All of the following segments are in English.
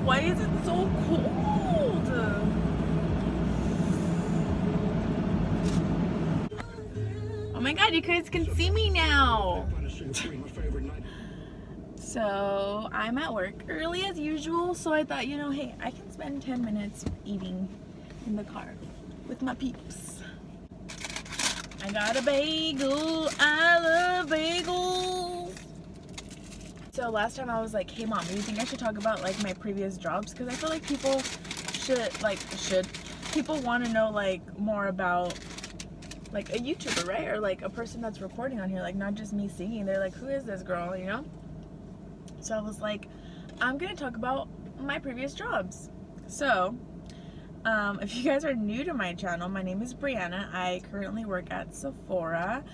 Why is it so cold? Oh my god, you guys can see me now. So I'm at work early as usual, so I thought, hey, I can spend 10 minutes eating in the car with my peeps. I got a bagel. I love bagels. So last time I was like, hey mom, do you think I should talk about like my previous jobs? Because I feel like people people want to know like more about like a YouTuber, right? Or like a person that's recording on here, like not just me singing. They're like, who is this girl, So I was like, I'm gonna talk about my previous jobs. So if you guys are new to my channel, my name is Brianna. I currently work at Sephora.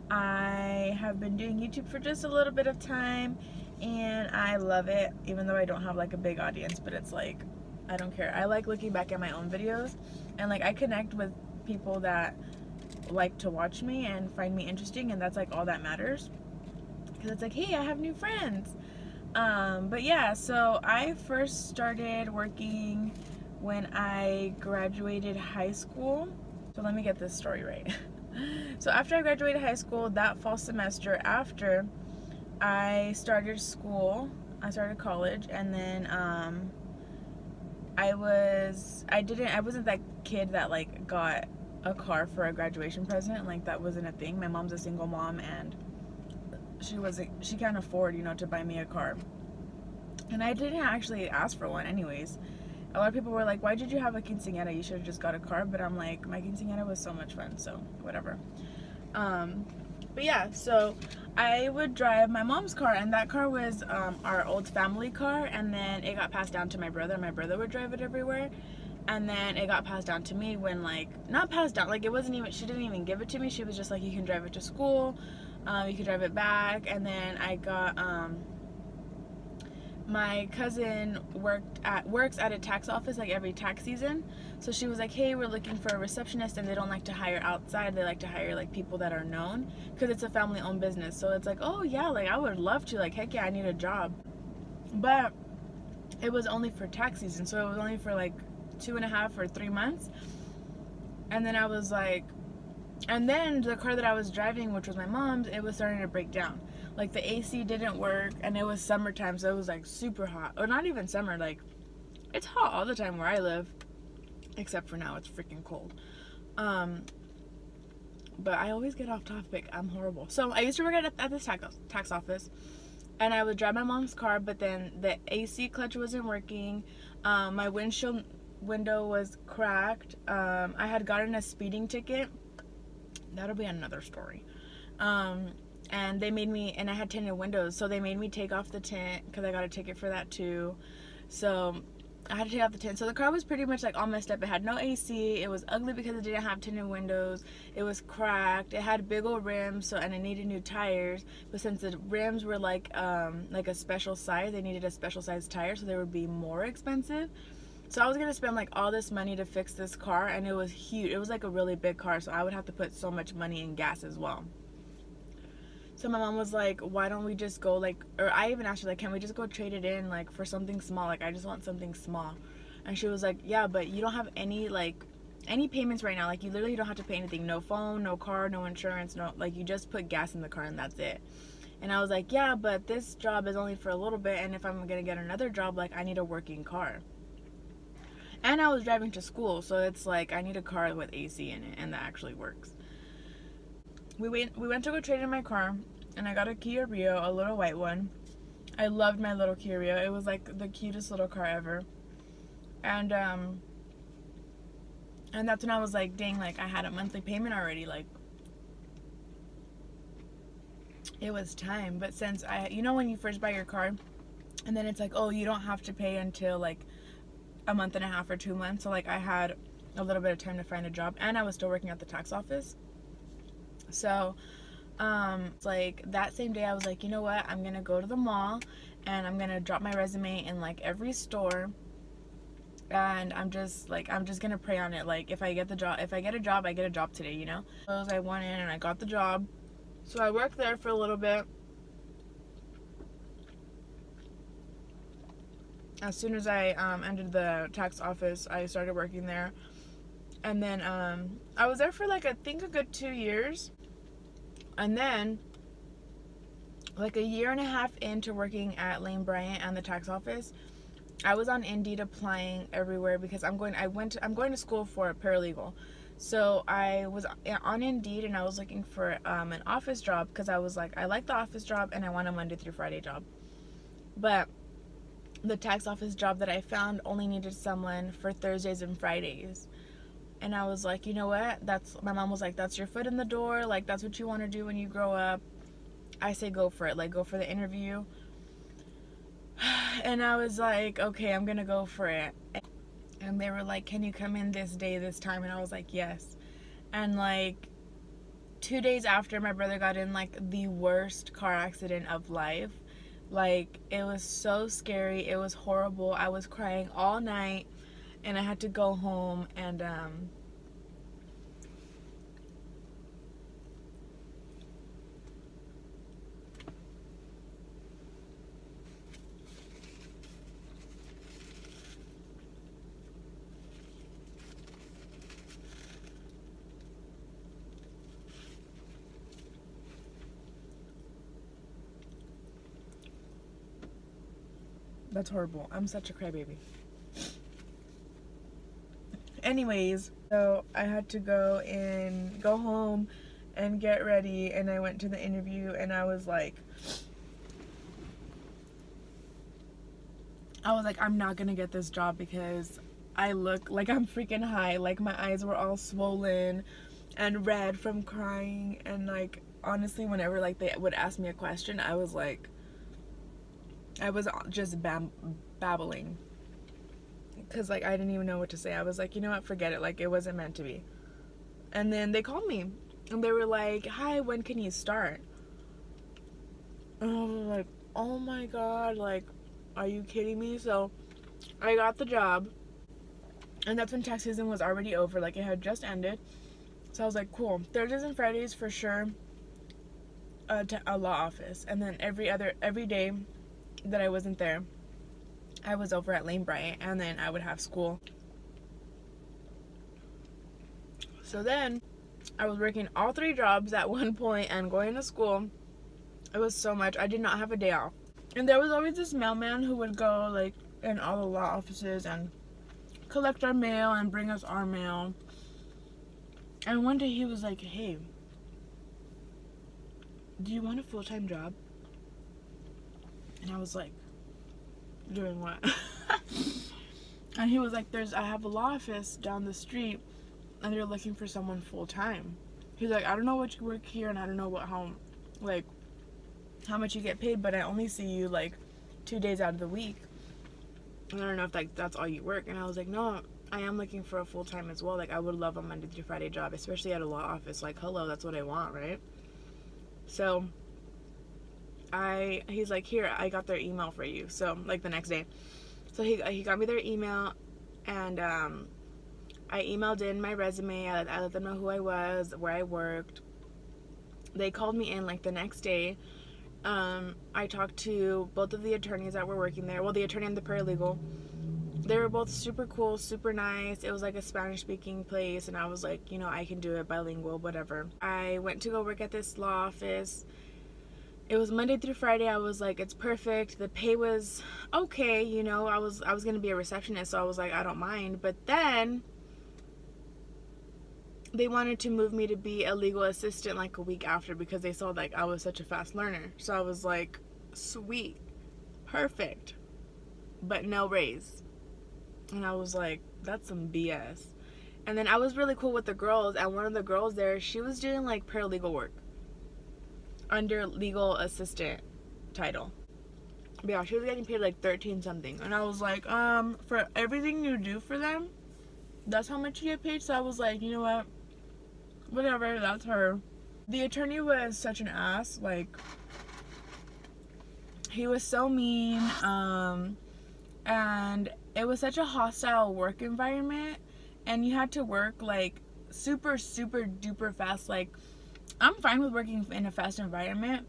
I have been doing YouTube for just a little bit of time and I love it, even though I don't have like a big audience, but it's like, I don't care. I like looking back at my own videos and like I connect with people that like to watch me and find me interesting, and that's like all that matters, because it's like, hey, I have new friends. But yeah, so I first started working when I graduated high school. So let me get this story right. So after I graduated high school, that fall semester after, I started school, I started college, and then I wasn't that kid that like got a car for a graduation present. Like that wasn't a thing. My mom's a single mom and she can't afford, to buy me a car. And I didn't actually ask for one anyways. A lot of people were like, why did you have a quinceañera? You should have just got a car. But I'm like, my quinceañera was so much fun, so whatever. But yeah, so I would drive my mom's car, and that car was our old family car, and then it got passed down to my brother. My brother would drive it everywhere, and then it got passed down to me when, like, not passed down, like, it wasn't even, she didn't even give it to me. She was just like, you can drive it to school, you can drive it back. And then I got my cousin works at a tax office like every tax season, so she was like, hey, we're looking for a receptionist, and they don't like to hire outside, they like to hire like people that are known, because it's a family owned business. So it's like, oh yeah, like I would love to, like, heck yeah, I need a job. But it was only for tax season, so it was only for like 2.5 or 3 months. And then I was like, and then the car that I was driving, which was my mom's, it was starting to break down. Like the AC didn't work, and it was summertime, so it was like super hot. Or not even summer, like it's hot all the time where I live, except for now, it's freaking cold. But I always get off topic. I'm horrible. So I used to work at this tax office, and I would drive my mom's car, but then the AC clutch wasn't working. My windshield window was cracked. I had gotten a speeding ticket. That'll be another story. And they made me, and I had tinted windows, so they made me take off the tint because I got a ticket for that too. So I had to take off the tint. So the car was pretty much like all messed up. It had no AC. It was ugly because it didn't have tinted windows. It was cracked. It had big old rims, and it needed new tires. But since the rims were like a special size, they needed a special size tire, so they would be more expensive. So I was gonna spend like all this money to fix this car, and it was huge. It was like a really big car, so I would have to put so much money in gas as well. So my mom was like, why don't we just go, like, or I even asked her, like, can we just go trade it in, like, for something small? Like, I just want something small. And she was like, yeah, but you don't have any payments right now. Like, you literally don't have to pay anything. No phone, no car, no insurance, no, like, you just put gas in the car and that's it. And I was like, yeah, but this job is only for a little bit, and if I'm gonna get another job, like, I need a working car. And I was driving to school, so it's like, I need a car with AC in it, and that actually works. We went to go trade in my car, and I got a Kia Rio, a little white one. I loved my little Kia Rio. It was like the cutest little car ever. And that's when I was like, dang, like I had a monthly payment already, like it was time. But since when you first buy your car, and then it's like, oh, you don't have to pay until like a month and a half or 2 months. So like I had a little bit of time to find a job, and I was still working at the tax office. So like that same day I was like, you know what, I'm gonna go to the mall and I'm gonna drop my resume in like every store, and I'm just gonna pray on it. Like if I get a job, I get a job today, So I went in and I got the job. So I worked there for a little bit, As soon as I entered the tax office, I started working there. And then I was there for like, I think a good 2 years. And then like a year and a half into working at Lane Bryant and the tax office, I was on Indeed applying everywhere because I'm going to school for a paralegal. So I was on Indeed and I was looking for an office job because I was like, I like the office job and I want a Monday through Friday job. But the tax office job that I found only needed someone for Thursdays and Fridays. And I was like, you know what? My mom was like, that's your foot in the door. Like, that's what you want to do when you grow up. I say go for it. Like, go for the interview. And I was like, okay, I'm going to go for it. And they were like, can you come in this day, this time? And I was like, yes. And like 2 days after, my brother got in like the worst car accident of life. Like, it was so scary. It was horrible. I was crying all night. And I had to go home and that's horrible. I'm such a crybaby. Anyways, so I had to go home and get ready, and I went to the interview, and I was like, I'm not gonna get this job because I look like I'm freaking high. Like, my eyes were all swollen and red from crying, and like, honestly, whenever like they would ask me a question, I was just babbling. Because like, I didn't even know what to say. I was like, you know what, forget it. Like, it wasn't meant to be. And then they called me. And they were like, hi, when can you start? And I was like, oh my god, like, are you kidding me? So I got the job. And that's when tax season was already over. Like, it had just ended. So I was like, cool. Thursdays and Fridays for sure. A law office. And then every day that I wasn't there, I was over at Lane Bryant, and then I would have school. So then I was working all 3 jobs at one point and going to school. It was so much. I did not have a day off. And there was always this mailman who would go like in all the law offices and collect our mail and bring us our mail. And one day he was like, hey, do you want a full-time job? And I was like, doing what? And he was like, I have a law office down the street and they're looking for someone full-time. He's like, I don't know what you work here and I don't know how much you get paid, but I only see you like 2 days out of the week. And I don't know if like that's all you work. And I was like, no, I am looking for a full-time as well. Like, I would love a Monday through Friday job, especially at a law office. Like, hello, that's what I want, right? So he's like, here, I got their email for you. So like the next day, so he got me their email, and I emailed in my resume. I let them know who I was, where I worked. They called me in like the next day. I talked to both of the attorneys that were working there. Well, the attorney and the paralegal. They were both super cool, super nice. It was like a Spanish-speaking place, and I was like, you know, I can do it, bilingual, whatever. I went to go work at this law office. It was Monday through Friday. I was like, it's perfect. The pay was okay, you know. I was gonna be a receptionist, so I was like, I don't mind. But then they wanted to move me to be a legal assistant like a week after because they saw like I was such a fast learner. So I was like, sweet, perfect, but no raise. And I was like, that's some BS. And then I was really cool with the girls, and one of the girls there, she was doing like paralegal work under legal assistant title. But yeah, she was getting paid like 13 something. And I was like, for everything you do for them, that's how much you get paid. So I was like, you know what, whatever, that's her. The attorney was such an ass. Like, he was so mean, and it was such a hostile work environment, and you had to work like super duper fast. Like, I'm fine with working in a fast environment,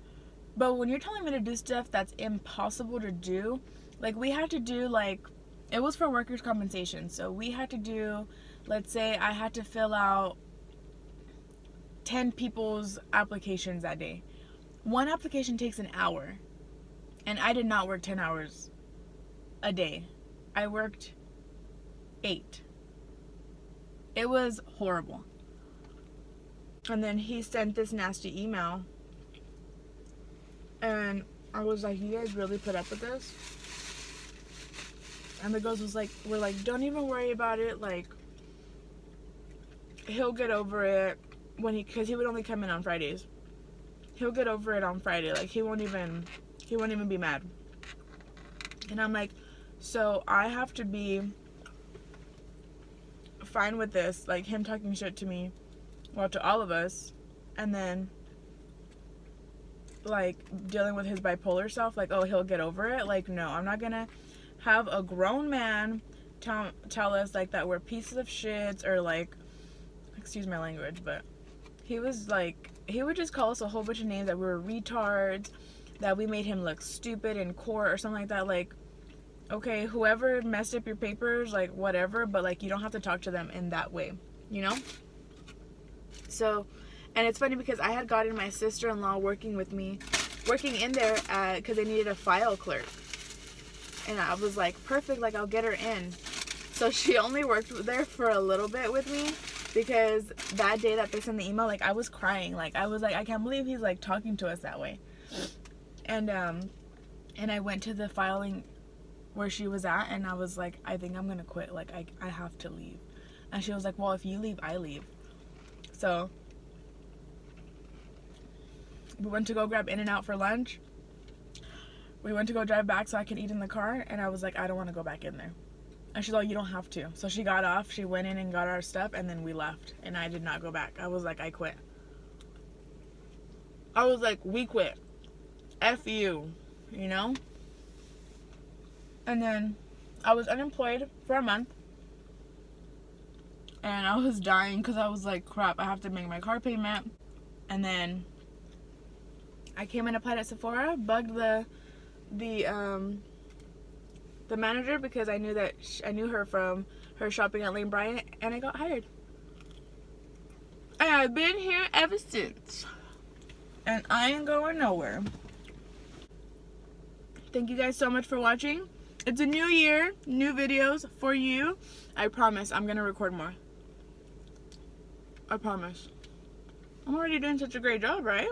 but when you're telling me to do stuff that's impossible to do, Like, we had to do, like, it was for workers' compensation. So we had to do, let's say I had to fill out 10 people's applications that day. One application takes an hour. And I did not work 10 hours a day. I worked 8. It was horrible. And then he sent this nasty email. And I was like, you guys really put up with this? And the girls was like, we're like, don't even worry about it. Like, he'll get over it when because he would only come in on Fridays. He'll get over it on Friday. Like, he won't even be mad. And I'm like, so I have to be fine with this, like him talking shit to me, well, to all of us, and then like dealing with his bipolar self, like, oh, he'll get over it. Like, no, I'm not gonna have a grown man tell us like that we're pieces of shit, or like, excuse my language, but he was like, he would just call us a whole bunch of names, that we were retards, that we made him look stupid in court or something like that. Like, okay, whoever messed up your papers, like, whatever, but like, you don't have to talk to them in that way, you know? So, and it's funny because I had gotten my sister-in-law working in there because they needed a file clerk. And I was like, perfect, like, I'll get her in. So she only worked there for a little bit with me, because that day that they sent the email, like, I was crying. Like, I was like, I can't believe he's like talking to us that way. And I went to the filing where she was at, and I was like, I think I'm gonna quit. Like, I have to leave. And she was like, well, if you leave, I leave. So we went to go grab In-N-Out for lunch. We went to go drive back so I could eat in the car, and I was like, I don't want to go back in there. And she's like, you don't have to. So she got off, she went in and got our stuff, and then we left. And I did not go back. I was like, I quit. I was like, we quit. F you, you know? And then I was unemployed for a month. And I was dying because I was like, crap, I have to make my car payment. And then I came and applied at Sephora, bugged the manager, because I knew that I knew her from her shopping at Lane Bryant, and I got hired. And I've been here ever since. And I ain't going nowhere. Thank you guys so much for watching. It's a new year, new videos for you. I promise I'm gonna record more. I promise. I'm already doing such a great job, right?